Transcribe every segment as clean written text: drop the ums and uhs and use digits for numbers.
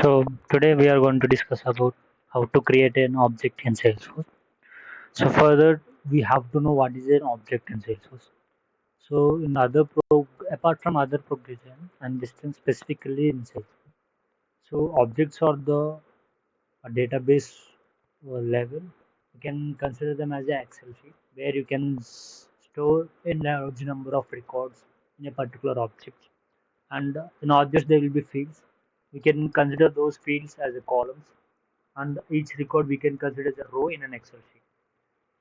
So today we are going to discuss about how to create an object in Salesforce. So further, we have to know what is an object in Salesforce. So in apart from other programs and this thing specifically in Salesforce. So objects are the database level. You can consider them as an Excel sheet where you can store a large number of records in a particular object. And in objects there will be fields. We can consider those fields as a columns and each record we can consider as a row in an Excel sheet.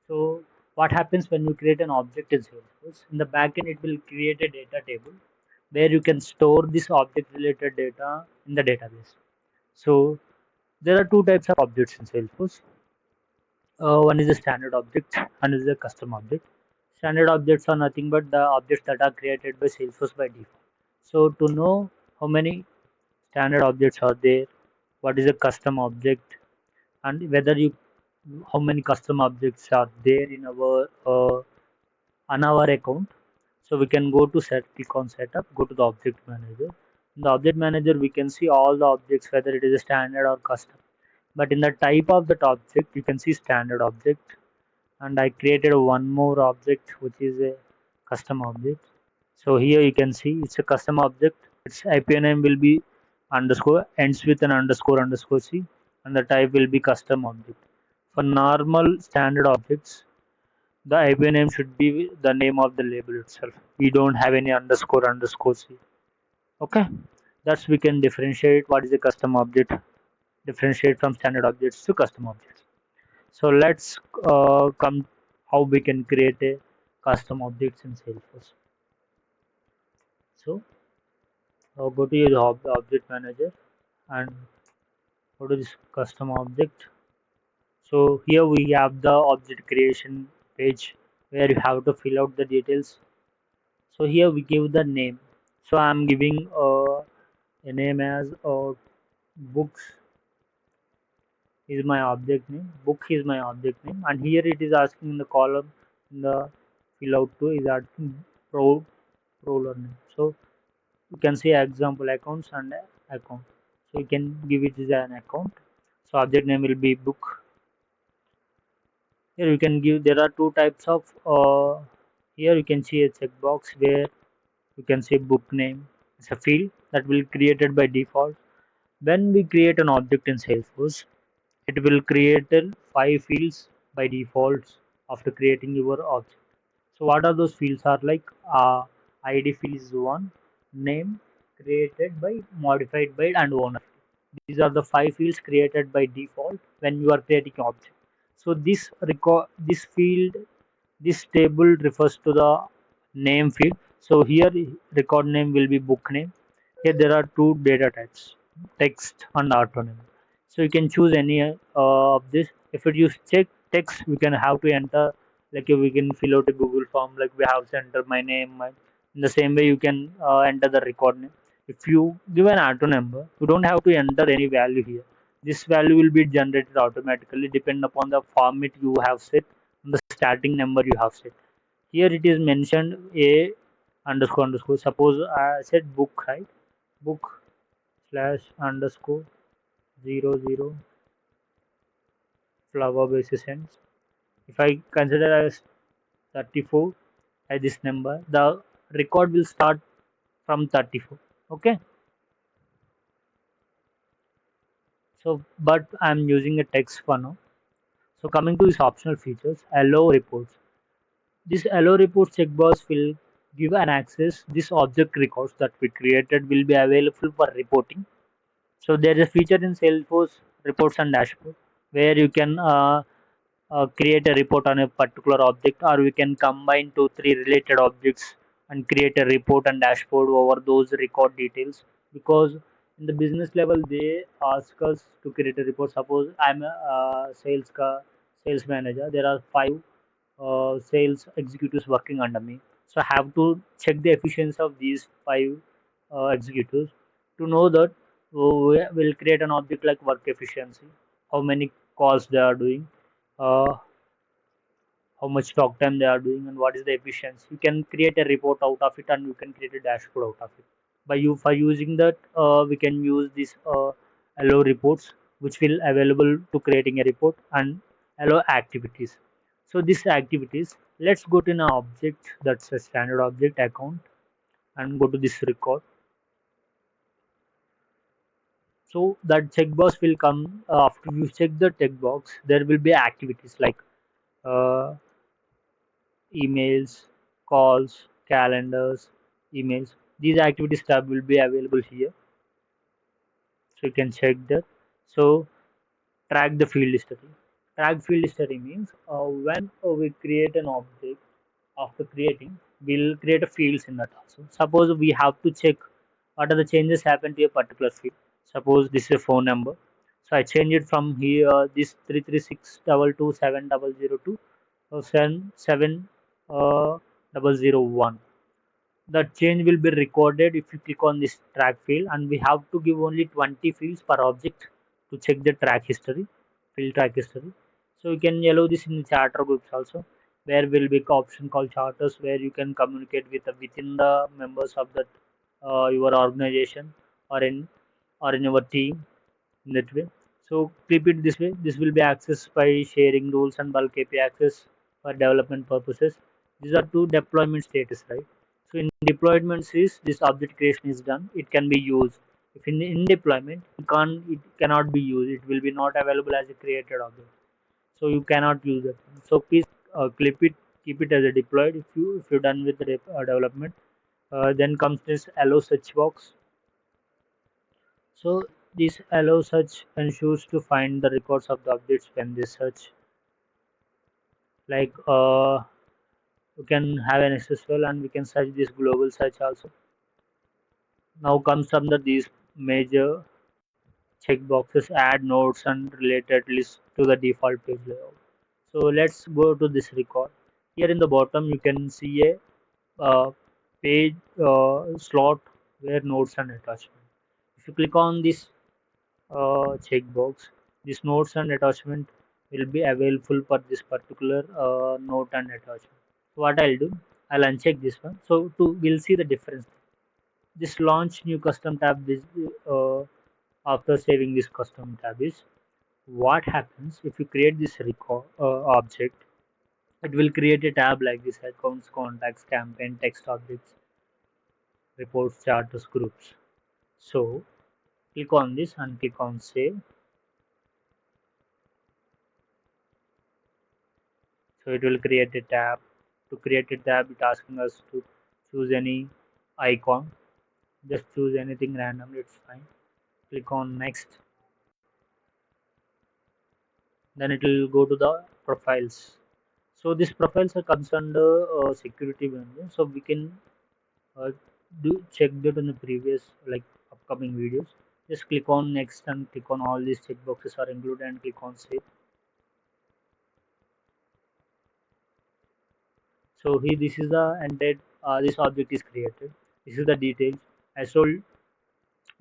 So what happens when you create an object in Salesforce? In the backend, it will create a data table where you can store this object related data in the database. So there are two types of objects in Salesforce. One is a standard object and is a custom object. Standard objects are nothing but the objects that are created by Salesforce by default. So to know how many standard objects are there, what is a custom object, and whether you how many custom objects are there in our on our account. So we can go to click on setup, go to the object manager. In the object manager, we can see all the objects whether it is a standard or custom. But in the type of that object, you can see standard object. And I created one more object which is a custom object. So here you can see it's a custom object. Its IP name will be underscore ends with an underscore underscore c, and the type will be custom object. For normal standard objects, the IP name should be the name of the label itself. We don't have any underscore underscore c. Okay, that's we can differentiate what is a custom object, differentiate from standard objects to custom objects. So let's come how we can create a custom objects in Salesforce. So go to your object manager and go to this custom object. So here we have the object creation page where you have to fill out the details. So here we give the name. So I'm giving a name as books is my object name. Book is my object name, and here it is asking in the column in the fill out to is asking pro learning. So you can see example accounts and account. So you can give it as an account. So object name will be book. Here you can give. There are two types of. Here you can see a checkbox where you can say book name. It's a field that will created by default. When we create an object in Salesforce, it will create 5 fields by default after creating your object. So what are those fields are like ID field is one, name created by, modified by and owner. These are the 5 fields created by default when you are creating object. So this field, this table refers to the name field. So here record name will be book name. Here there are two data types, text and autonym. So you can choose any of this. If it use check text, we can have to enter like we can fill out a Google form like we have to enter my name. In the same way, you can enter the record name. If you give an auto number, you don't have to enter any value here. This value will be generated automatically depend upon the format you have set and the starting number you have set. Here it is mentioned a underscore underscore. Suppose I said book, right? Book slash underscore 00 flower basis ends. If I consider as 34 as this number, the record will start from 34. Okay. So, but I'm using a text for now. So coming to these optional features, allow reports. This allow reports checkbox will give an access. This object records that we created will be available for reporting. So there is a feature in Salesforce reports and dashboard where you can create a report on a particular object, or we can combine 2 3 related objects and create a report and dashboard over those record details. Because in the business level they ask us to create a report. Suppose I'm a sales manager, there are 5 sales executives working under me, so I have to check the efficiency of these 5 executives to know that we'll create an object like work efficiency, how many calls they are doing, uh, how much talk time they are doing, and what is the efficiency. You can create a report out of it, and you can create a dashboard out of it. By using that, we can use this. allow reports, which will available to creating a report, and allow activities. So these activities, let's go to an object that's a standard object account and go to this record. So that checkbox will come after you check the checkbox. There will be activities like uh, emails, calls, calendars, emails. These activities tab will be available here, so you can check that. So track the field history. Track field history means when we create an object, after creating, we'll create a fields in that also. Suppose we have to check what are the changes happened to a particular field. Suppose this is a phone number. So I change it from here this 336222700 to 77001. The change will be recorded if you click on this track field, and we have to give only 20 fields per object to check the track history, field track history. So you can allow this in charter groups also, where will be option called charters, where you can communicate with within the members of that your organization, or in your team, in that way. So keep it this way. This will be accessed by sharing rules and bulk API access for development purposes. These are two deployment status, right? So in deployments is this object creation is done. It can be used. If in deployment, it cannot be used. It will be not available as a created object. So you cannot use it. So please clip it, keep it as a deployed. If you're done with the development, then comes this allow search box. So this allow search ensures to find the records of the updates when they search. Like we can have an SSL and we can search this global search also. Now comes under these major checkboxes, add nodes and related list to the default page layout. So let's go to this record. Here in the bottom you can see a page slot where nodes and attachment. If you click on this checkbox, this notes and attachment will be available for this particular note and attachment. So what I'll do, I'll uncheck this one. So to we'll see the difference. This launch new custom tab this after saving this custom tab is what happens if you create this record object. It will create a tab like this: accounts, contacts, campaign, text objects, reports, charters, groups. So click on this and click on save. So it will create a tab. To create a tab, it's asking us to choose any icon. Just choose anything randomly, it's fine. Click on next. Then it will go to the profiles. So these profiles are comes under security vendor. So we can uh, do check that in the previous like upcoming videos. Just click on next and click on all these checkboxes are included and click on save. So here this is the ended this object is created. This is the details. As told,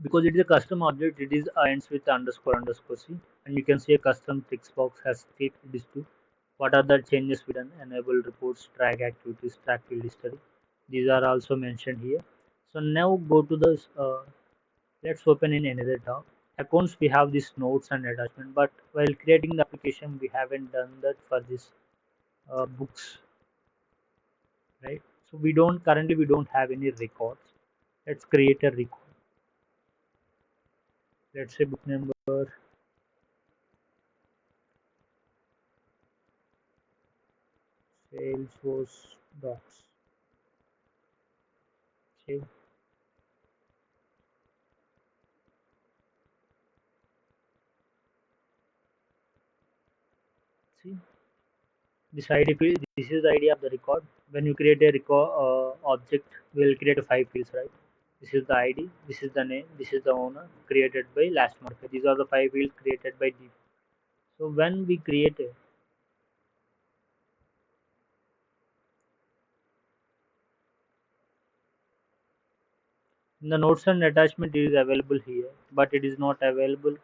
because it is a custom object, it is ends with underscore underscore c, and you can see a custom text box has state it is to what are the changes we done, enable reports, track activities, track field history. These are also mentioned here. So now go to the let's open in another tab. Accounts, we have this notes and attachment, but while creating the application we haven't done that for this books, right? So we don't currently we don't have any records. Let's create a record. Let's say book number salesforce docs. Save. See this ID field. This is the idea of the record. When you create a record object, we will create a five fields, right? This is the ID. This is the name. This is the owner. Created by last modifier. These are the five fields created by default. So when we create a the notes and attachment is available here, but it is not available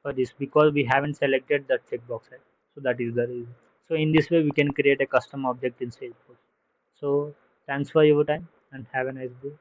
for this because we haven't selected that checkbox, right? So that is the reason. So in this way, we can create a custom object in Salesforce. So thanks for your time and have a nice day.